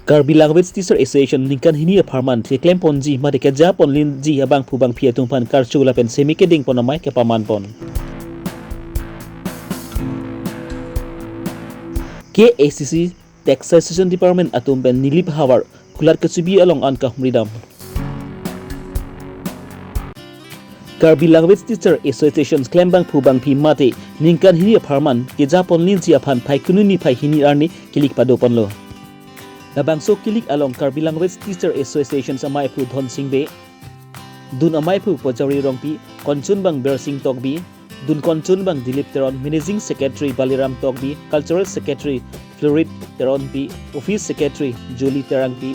Karbi Longri Teacher Association ningkan hini apartment ke claim ponji ma de ke ja pon lin ji abang phubang phia tumpan karchu lapen semi keding pon amai ke paman pon KACC Taxation Department atum pen nilip hawar kulat kesubi along an ka humridam Karbi Longri Teacher Association claim bang phubang phi mate ningkan hini apartment ke ja pon lin ji aphan phai kununi phai hini arni kilik pado pon lo Labang so kilik along Karbi Longri Teacher Association amai phu dhon singbe dun amai phu pojari rongpi konchun bang ber sing tokbi dun konchun bang Dilip Teron Managing Secretary Baliram Tokbi Cultural Secretary Florid Teron P Office Secretary Julie Terang P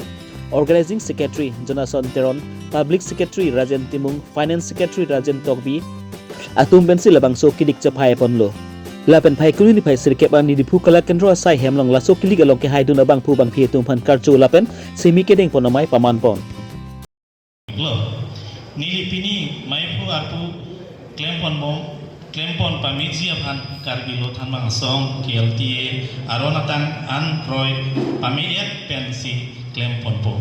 Organizing Secretary Jonathan Teron Public Secretary Rajan Timung Finance Secretary Rajan Tokbi atum bensi labang so kilik chapai ponlo Lapen phai kununi phai sirkep ani di phukala kendro sai hemlong la so kilik along ke haidun abang phu bang phi tumpan karchu lapen semi kedeng ponamai paman pon nili pini mai phu arpu claim pon pamiji aphan Karbi lo than mang song KLTA aronatang an roy pamiet pensi claim pon po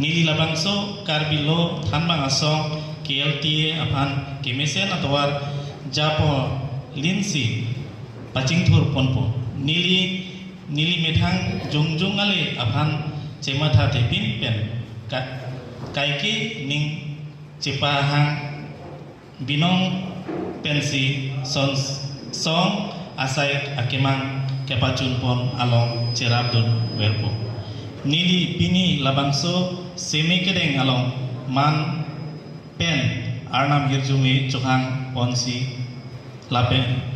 nili labang so Karbi lo than mang song KLTA aphan kemesen atwar japo linsi pacing thur ponpo nili methang jungjung ale aphan chematha tepin pen kaiki ning chepahang binong pensi song asai akemang kepacun pon along cherabdun werpo nili pini labangso semi kedeng along man pen arnam girjumi chokhang ponsi lapen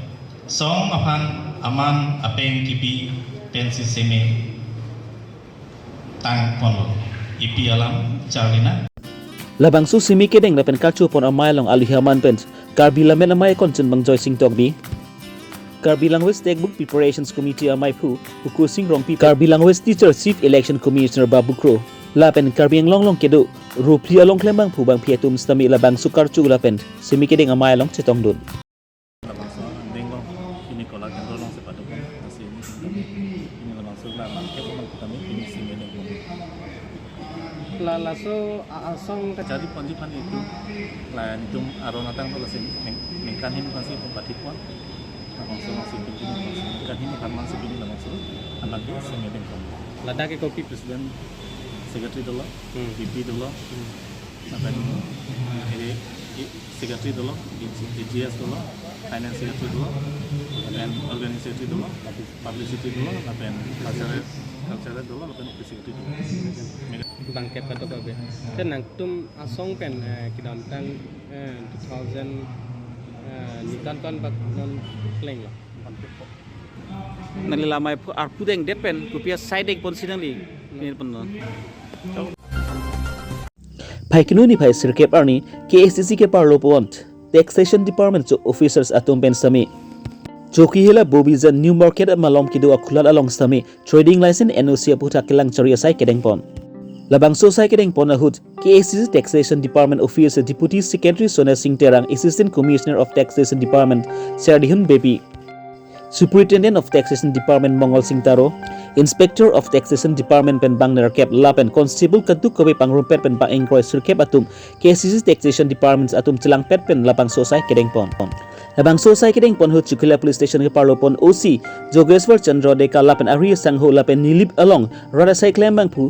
Song aphan aman apeng kipi pensi seme tang ponlo ipi alam charlina labang su semi kedeng lapen karchu pon amai long alihaman pen Karbi lamen amai konchen bang joy sing tokbi Karbi Longri Textbook Preparations Committee amai phu ukusing rongpi Karbi Longri Teacher Chief Election Commissioner Babukro lapen Karbi long kedo rupli along klembang phu bang phiatum stami labang su karchu lapen semi kedeng amai long chetongdun laso asong jadi ponjipan itu lain itu aronatang to lasin ningkan hin masih kompatipon langsung masih begini kan ini kan masih begini langsung anak dia semedeng kom lada ke kopi presiden secretary dulu VP dulu sampai ini secretary dulu DGS dulu finance secretary dulu dan organisasi dulu publicity dulu sampai culture dulu dan secretary dulu bangkep kato kabe ten nang tum asong pen kidam tang 2000 nikan kan bak non pleng la nalila mai arpu deng depen kupia side pon sinang li ni pon phai kinuni phai sirkep arni KACC ke parlo pont taxation department officers atom pen sami Joki hela bobijan new market malom kido akhulal along sami trading license NOC aputa kilang charia sai kedeng pon Labang Sosai kedeng ponahut KACC Taxation Department Officer Deputy Secretary Sona Singh Terang Assistant Commissioner of Taxation Department Sardihun Bepi Superintendent of Taxation Department Mongol Singh Taro Inspector of Taxation Department pen bang nerkep lapen Constable kaduk kobe pangrumpet pen bang engkroy surkep atum KACC Taxation Department atum celang pet pen labang Sosai kedeng pon Labang Sosai kedeng ponhut Chukila Police Station ke parlo pon OC Jogeshwar Chandra Deka lapen Arya Sangho lapen nilip along rada sai klembang pu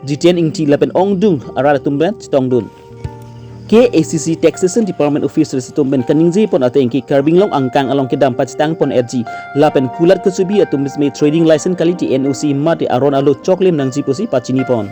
Jitian ingti lapen ongdung arara tumben tongdun KACC Taxation Department Officers tumben kaningji pon atengki Karbing long angkang along ke dampat stang pon edji lapen kulat kesubi atumis me trading license quality NOC mate aron alo choklim nangji pusi pachini pon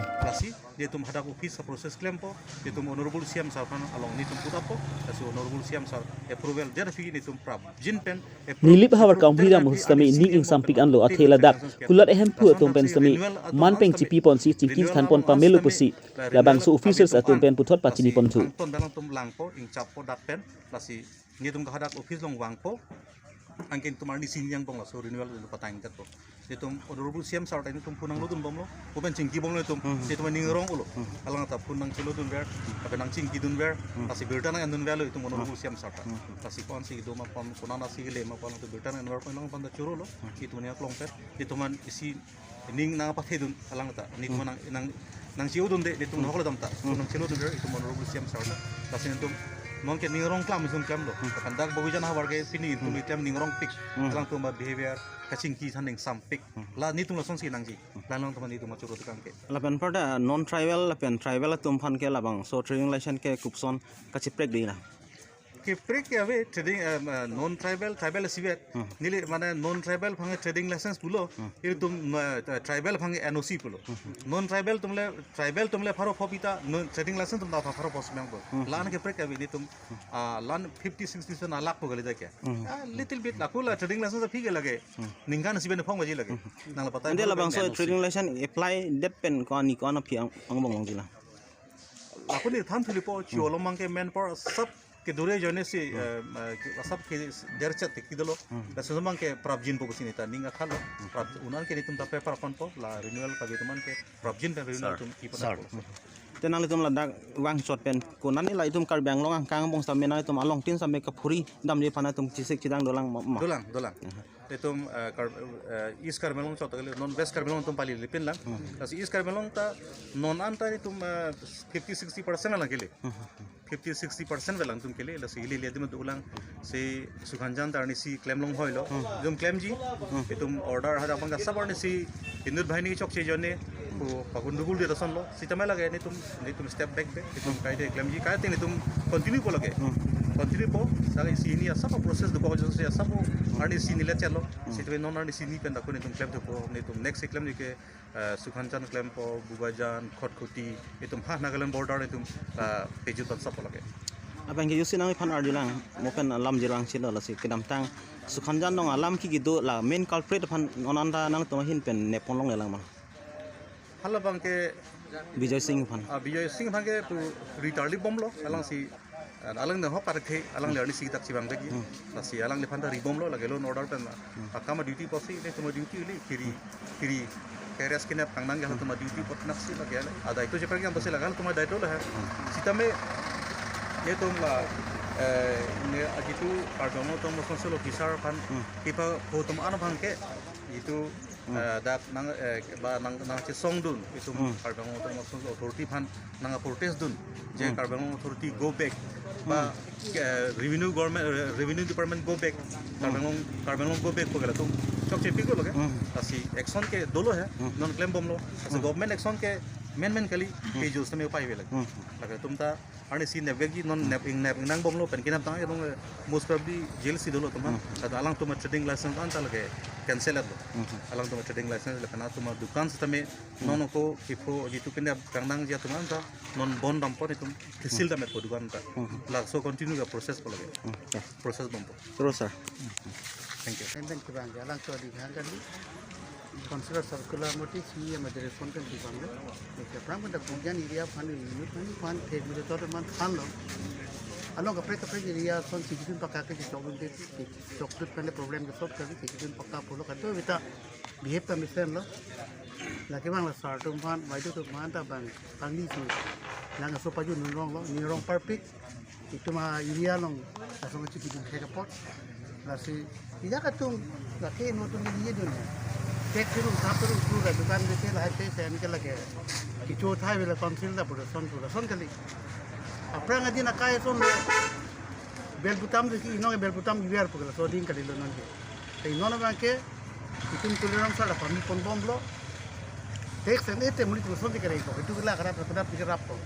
dia tum hadak office proses claim po dia tum honorable siam sar kan along ni tum puta po kasi honorable siam sar approval dia fi ni tum prab jin pen nilip hawar kaumhira muhstami ning ing sampik anlo athela dak kulat ehem pu atum pen stami man peng chipi pon si tingkin khan pon pamelu pusi labang su officers atum pen puthot pachini pon thu ton dalang tum lang po ing chap po dat pen lasi ni tum hadak office long wang po angkin tumar di sini yang bong lah so renewal itu patang kat po itu honorable CM sar tadi tum punang lutun bom lo bukan cingki bom lo itu itu ningrong ulo alang ta punang cilo dun ber tapi nang cingki dun ber pasti berita nang dun lo itu honorable CM sar pasti kon si itu mah pon kunana si le mah pon itu berita nang ber pon lang pon curo lo itu nih klong per itu man isi ning nang apa dun alang ta ni nang nang ciu dun de itu nang lo tam ta nang cilo dun ber itu honorable CM sar pasti itu non ke ningrong klam isum klam lo kandak bogi jana warga pini itu item ningrong pik lang tu ma behavior kacingki saning sampik la ni tung la song si nangji la lang teman itu ma curo tukang ke lapen pada non tribal lapen tribal tumpan ke labang so trading license ke kupson kaciprek di lah ke prek ya we trading non tribal sibet nile mana non tribal phange trading license pulo itu tum tribal phange NOC pulo non tribal tumle pharo phobita non trading license tum da pharo phos meng bo lan ke prek ya we ni tum lan 50 60 na lakh po gale ja little bit lakula trading license phige lage ningan siben phong baji lage nang la pata ande labang so trading license apply depend ko ani ko na phiang ang bong jila lakuni tham thuli po chiolo mang ke manpower sab ke dure jone si asap ke derchat tik dilo la sumang ke prabjin po kusini ta ninga khalo prab unan ke nitum ta paper kon po la renewal ka bituman ke prabjin pe renewal tum ipana po tenang litum ladak wang shot pen kunan ni la itum kar bang long kang bong samena itum along tin same ka phuri dam je pana tum cisik cidang dolang dolang itum is karmelong chot gale non west karmelong tum pali lipin lang as is karmelong ta non anta itum 50-60% la gele 50-60% velang tum kele la si le le dim ulang si sukhanjan tarni si claim long hoilo jum claim ji itum order hada bang sabar ni si indut bahini chok che jone ko pakundugul de rason lo si tamela ge ni tum step back be itum kai de claim ji kai te ni tum continue ko lage continue po sare si ni asa process do ko jo se asa po arni si ni le chalo si te non arni si ni pen da ko ni tum claim to po ni tum next claim ni ke sukhanjan claim po bubajan khotkhoti itum ha nagaland border itum peju tan sap lage apa yang yusin ang pan ardilang mopen alam jirang sila la si kedam tang sukhanjan dong alam ki gitu la main culprit pan onanda nang to hin pen nepon long lelang ma halo bang ke Vijay Singh pan bang ke pu retarded bom lo alang si alang ne ho par ke alang le si tak si bang ke si alang le pan da ribom lo lage lo order pen akama duty posi le tuma duty le kiri keres kene pangnang ga tuma duty pot nak si lage ada itu je pergi am posi lagal tuma daito la sitame ye tum la ne agitu kardomo tum consul officer pan kipa ho tum an bang ke itu dak nang ba nang che song dun itu kardomo tum consul authority pan nang protest dun je kardomo authority go back ba revenue department go back kardomo go back ko gala tum chok che pigo loge asi action ke dolo hai non claim bom lo asi government action ke men kali ke jo समय उपाय वे लगे तुम ता आणि सी नेवेग जी नॉन नेपिंग नंग बमलो पेन किना ता एकदम मोस्ट प्रॉब्ली जेल सी दोलो तुम अद अलंग तुम ट्रेडिंग लाइसेंस अन ता लगे कैंसिल अद अलंग तुम ट्रेडिंग लाइसेंस लेकना तुम दुकान से तमे नॉन को इफो जितु किने कांगनांग जिया तुम ता नॉन बॉन दम पर तुम किसिल दमे को दुकान ता ला सो कंटिन्यू का प्रोसेस को लगे प्रोसेस बम terus sir thank you Enten kibang jalan to di hangan ni consider circular notice ni ama dire phone kan kibang le ke pram da pujan area phani ni fan the mi to man khan lo along ka prek area son sikitun pakka ke chokdun de chokdun pele problem ke solve kari sikitun pakka polo ka to vita behave ka mission lo la ke bang la sartum fan mai to man ta bang pangli su lang so paju nurong perfect itu ma area long la so sikitun ke pot la si tidak katung la ke no to ni dunia tek turun kapurun pura dukan de la te se ni lage ki cho thai vela council da pura son kali aprang adi na kai son bel butam de ki no bel butam iwer pugala so din kali lo non ke te no na ke itum kuliram sa la pami pon bomlo tek se ne te muli to son de kare ko itu la kara ta pikir rap ko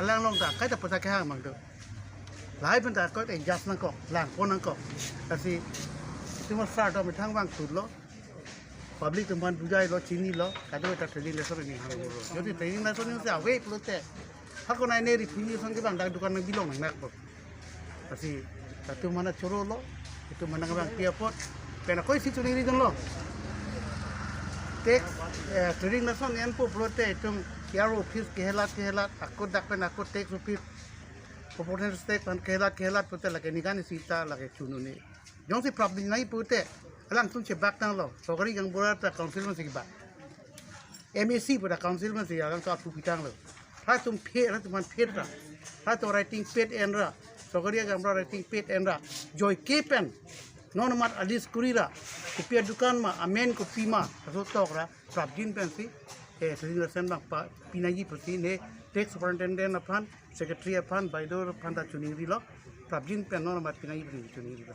alang long ta kai ta pasa ke hang mang do lai pen ta ko te jas nang ko lang pon nang ko kasi itu mas start o thang bang tur lo public tempat bujai lo chini lo kado eta trading lesson ni halo lo jadi trading lesson ni se awe plote hako nai ne review sang ke bang dak dukan nang bilong nak bo kasi satu mana coro lo itu mana bang pia pot pena koi si curi ridon lo tek trading lesson en po plote tung yaro office ke helat aku dak pen aku tek supir proportional stake pan ke helat pote lage ni kan sita lage chunu ni ยองสิปรับดินไหนพูดเตะหลังตุ้งเฉบักนั่งหรอกสกอรียังบัวแต่คอนซิลมันสิบบาทMAC พูดแต่คอนซิลมันสิหลังก็ทุกปีตั้งเลยถ้าตุ้มเพจถ้าตุ้มมันเพจละถ้าตัว writing page end ละสกอรียังบัว writing page end ละ joy kepen non mat alis kurira kopi dukan ma amen kopi ma so tok ra prap din pen si reservation bang pa pinaji pati ne tax superintendent aphan secretary aphan baidor aphan da chuning ri lo prap din pen non mat pinaji chuning ri lo